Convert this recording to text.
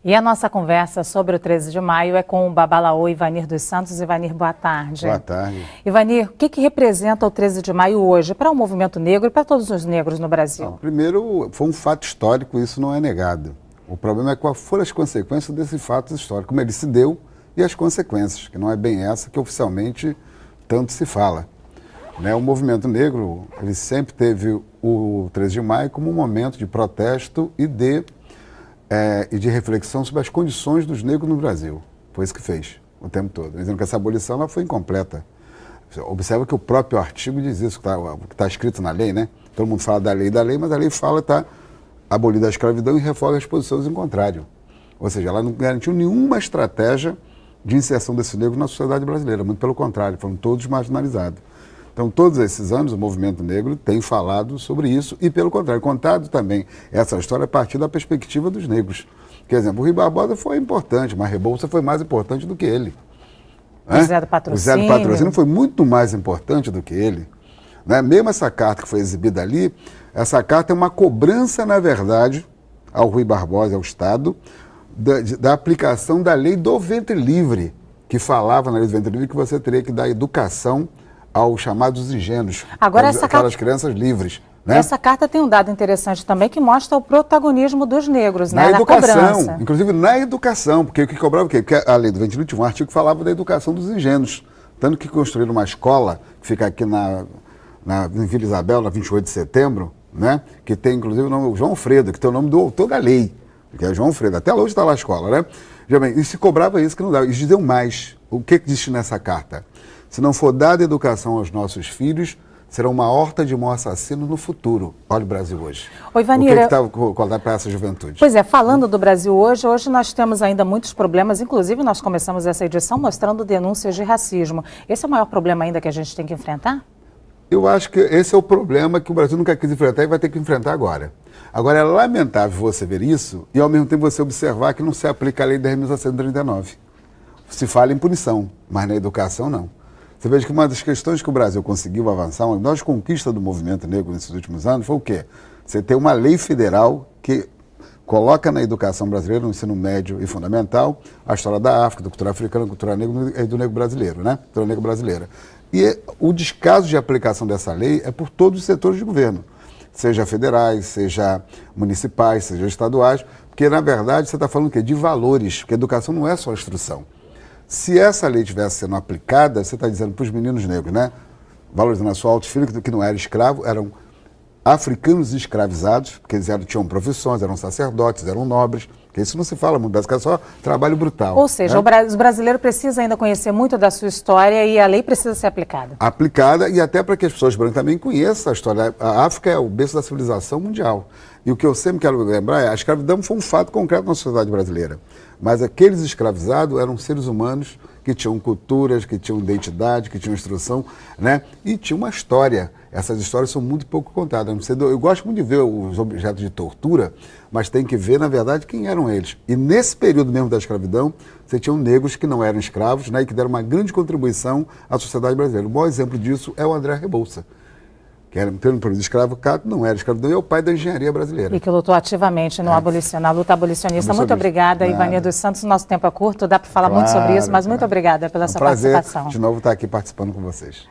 E a nossa conversa sobre o 13 de maio é com o Babalaô Ivanir dos Santos. Ivanir, boa tarde. Boa tarde. Ivanir, o que representa o 13 de maio hoje para o movimento negro e para todos os negros no Brasil? Primeiro, foi um fato histórico, isso não é negado. O problema é quais foram as consequências desse fato histórico, como ele se deu e as consequências, que não é bem essa que oficialmente tanto se fala. O movimento negro, ele sempre teve o 13 de maio como um momento de protesto e de reflexão sobre as condições dos negros no Brasil. Foi isso que fez o tempo todo, dizendo que essa abolição ela foi incompleta. Observa que o próprio artigo diz isso, que está escrito na lei, né? Todo mundo fala da lei, mas a lei fala que está abolida a escravidão e refoga as posições em contrário. Ou seja, ela não garantiu nenhuma estratégia de inserção desse negro na sociedade brasileira, muito pelo contrário, foram todos marginalizados. Então, todos esses anos, o movimento negro tem falado sobre isso e, pelo contrário, contado também essa história a partir da perspectiva dos negros. Por exemplo, o Rui Barbosa foi importante, mas Rebouça foi mais importante do que ele. O Zé do Patrocínio. O Zé do Patrocínio foi muito mais importante do que ele. Mesmo essa carta que foi exibida ali, essa carta é uma cobrança, na verdade, ao Rui Barbosa, ao Estado, da aplicação da lei do ventre livre, que falava na lei do ventre livre que você teria que dar educação aos chamados ingênuos, agora, aquelas crianças livres. Essa carta tem um dado interessante também que mostra o protagonismo dos negros, na educação, cobrança. Inclusive na educação, porque o que cobrava o quê? Porque a lei do ventre livre tinha um artigo que falava da educação dos ingênuos. Tanto que construíram uma escola que fica aqui na Vila Isabel, na 28 de setembro, que tem inclusive o nome João Alfredo, que tem o nome do autor da lei, que é João Alfredo. Até hoje está lá a escola, E se cobrava isso que não dava. Eles diziam mais. O que existe nessa carta? Se não for dada educação aos nossos filhos, será uma horta de mão assassino no futuro. Olha o Brasil hoje. Oi, Ivanir, o que está colocado para essa juventude? Pois é, falando do Brasil hoje nós temos ainda muitos problemas, inclusive nós começamos essa edição mostrando denúncias de racismo. Esse é o maior problema ainda que a gente tem que enfrentar? Eu acho que esse é o problema que o Brasil nunca quis enfrentar e vai ter que enfrentar agora. Agora, é lamentável você ver isso e, ao mesmo tempo, você observar que não se aplica a lei 10.739. Se fala em punição, mas na educação, não. Você veja que uma das questões que o Brasil conseguiu avançar, uma das conquistas do movimento negro nesses últimos anos, foi o quê? Você ter uma lei federal que coloca na educação brasileira, no ensino médio e fundamental, a história da África, da cultura africana, da cultura negra e do negro brasileiro, Cultura negra brasileira. E o descaso de aplicação dessa lei é por todos os setores de governo, seja federais, seja municipais, seja estaduais, porque, na verdade, você está falando o quê? De valores, porque a educação não é só instrução. Se essa lei estivesse sendo aplicada, você está dizendo para os meninos negros, valorizando a sua autoesfilha, que não era escravo, eram africanos escravizados, porque eles tinham profissões, eram sacerdotes, eram nobres, porque isso não se fala muito, basicamente é só trabalho brutal. Ou seja, os brasileiros precisam ainda conhecer muito da sua história e a lei precisa ser aplicada. Aplicada e até para que as pessoas brancas também conheçam a história. A África é o berço da civilização mundial. E o que eu sempre quero lembrar é a escravidão foi um fato concreto na sociedade brasileira. Mas aqueles escravizados eram seres humanos que tinham culturas, que tinham identidade, que tinham instrução, E tinha uma história. Essas histórias são muito pouco contadas. Eu gosto muito de ver os objetos de tortura, mas tem que ver, na verdade, quem eram eles. E nesse período mesmo da escravidão, você tinha negros que não eram escravos, e que deram uma grande contribuição à sociedade brasileira. O maior exemplo disso é o André Rebouça, que era um período escravo, não era escravidão, e é o pai da engenharia brasileira. E que lutou ativamente na luta abolicionista. Muito obrigada, Ivanir dos Santos. Nosso tempo é curto, dá para falar muito sobre isso, mas muito obrigada pela sua participação. Prazer de novo estar aqui participando com vocês.